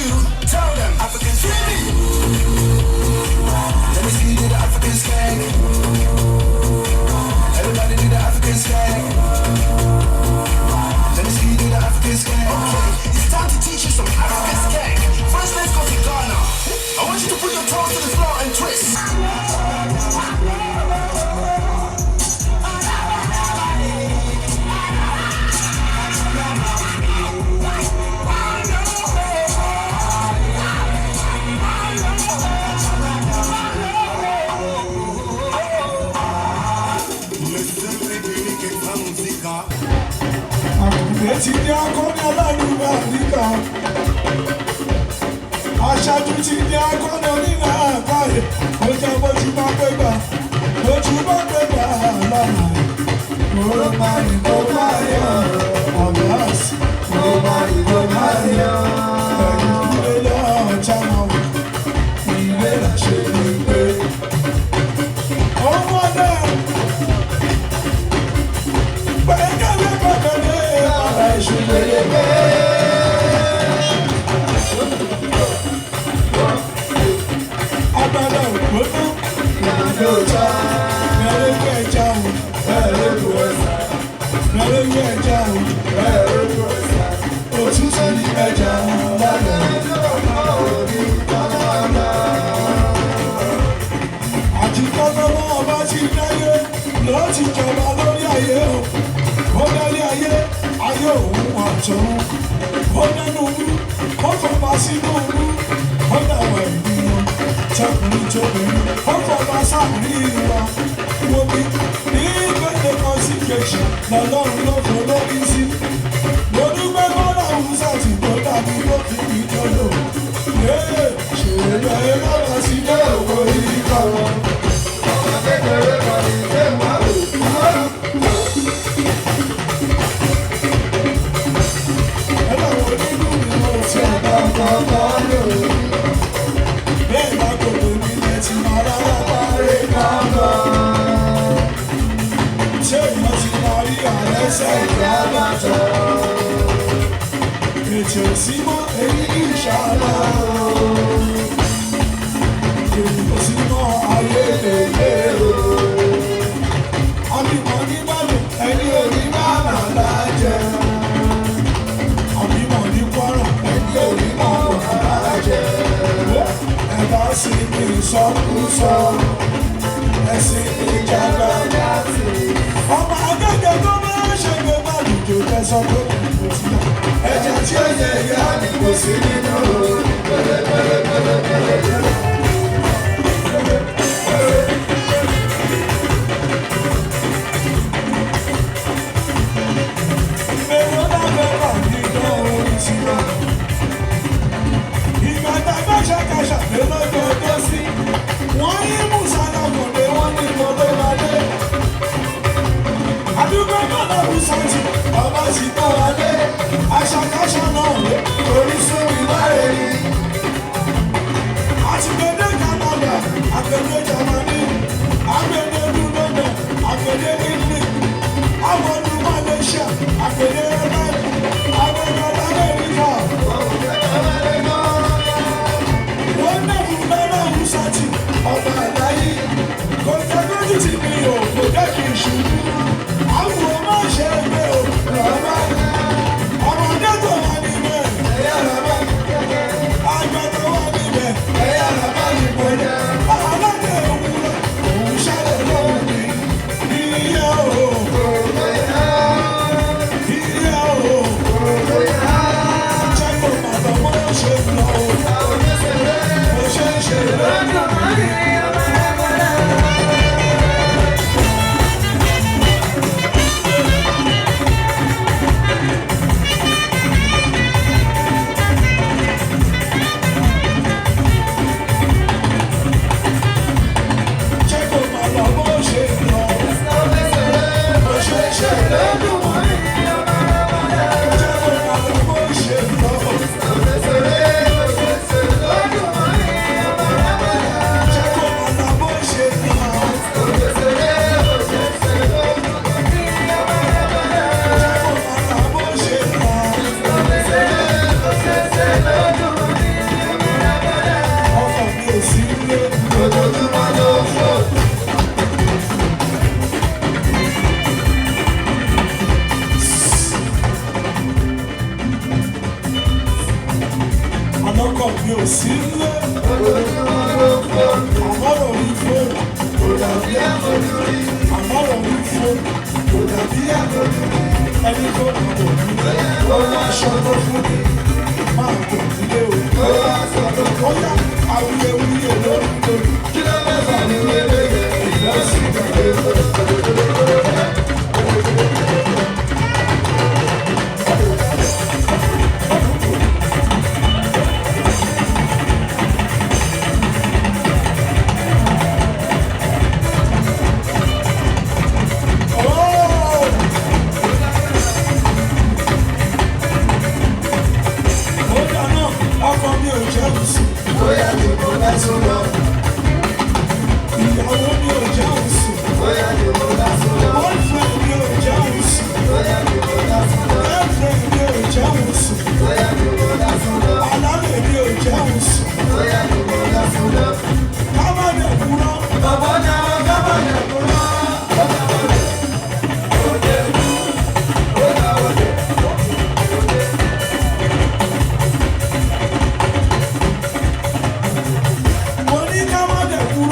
you. Tell them African scary. Let me see you do the African skag. Everybody do the African skag. Let me see you do the African skag. Okay, it's time to teach you some African skag. First, let's go to Ghana. I want you to put your toes to the floor and twist. Ti di akọni aládùúgbò Áfíríkà, aṣáájú ti di akọni onílà àgbáyé, ó jẹ́ bójú bá pé gbà lọ́nà. Mo máa ní mo máa yọ ọ̀gáàsì, mo máa ní mo máa yọ. Ẹ̀yìn ilé lọ́ọ̀ọ́jà máa wò, ilé làṣẹ ní gbé. Ọmọ náà pẹ̀lẹ́kẹ̀lẹ́ pẹ̀lẹ́. Agbada ògbóná ìrìnàjò ọjà mẹ́rẹ́gbẹ́ ẹja òun mẹ́rẹ́gbẹ́ ẹ̀sà mẹ́rẹ́gbẹ́ ẹja òun mẹ́rẹ́gbẹ́ ẹ̀sà òtútù ní ẹja lálẹ́ orí kọ́lọ́lá. Àti kọ́kọ́rọ́ ọba ti dáyé ló ti jọba lórí ayé o, ó dárí ayé. Ayé òun ọ̀tún, ó nánú mú, ó fọba sínú mú, ó dáwọ̀ ìbínú, tẹkùnrin tóbìnrin, ó fọba sáàrí wa. Wo mi ní gbẹ́dẹ̀ constitution lọ́lọ́run ló fò lórí sí. Mo dúpẹ́ bọ́lá Hausa tí kò dàbí lókè mi jọlọ. Ṣèlè bẹ̀rẹ̀ lọ́wọ́ sí ilé òwò yìí kọ́. Ọmọ kékeré kan ní ilé wa ò kúrò. Ètò ìsímọ́ èyí kì í ṣàlá o. Ètò ìsímọ́ ayé lèlé o. Àbímọ ní bọ́ọ̀lù ẹni orí bàbá lájẹ. Àbímọ ní Kwara ẹni orí bàbá lájẹ. Ẹ̀bá sì ní ìsọkúsọ. Ẹ̀sìn ìjàgbá yàtì. Ọmọ akẹ́kẹ̀ẹ́ tó máa ń ṣe gbé bàlù tó fẹ́ sọ pé kò sí náà. Ẹ̀jẹ̀ tí ó yẹ ìyá ni kò sí nínú pẹ̀lẹ́pẹ̀lẹ́pẹ̀lẹ́. Èrò dábẹ́ wà nínú orí tiwa. Ìgbà tàbí ṣàkàṣà lé lọ́jọ́ tó sí. Wọ́n ní Mùsàlá kòdé wọ́n ní gbọdọ̀ wálé. Àdúgbò bọ́lá Mùsàtì ọba sì bá wálé. Aṣàkáṣà náà lé orísun ìbáre ni. Àtìgbèdè Canada, àgbèdè Germany, àgbèdè London, àgbèdè Italy, àwọn ọdún Malaysia, àgbèdè Ireland, àgbèdè America. Wọ́n dẹ̀bù bẹ́rẹ̀ Hausa ọba àdáyé. Kò jẹ́ lójú ti mi ò kò jẹ́ kí n ṣubú. Àwọn ọmọ ṣe é gbé o, lọ́wọ́. Ọmọdé tó wà nílẹ̀, ẹ̀yà bàbá. sílẹ̀. Àmọ́rọ̀ mi fún. Àmọ́rọ̀ mi fún. Ẹni tó máa bọ̀ nílé. Ó wá aṣọ tó fún mi. Máa bọ̀ nílé o. Ó yá awuyewuye lórí lórí. Kí ló bá bá mi wéré yẹn? Ìlọsí ọkọ mi ò jẹ́ òsì. Bóyá mi kò lẹ́sùn lọ.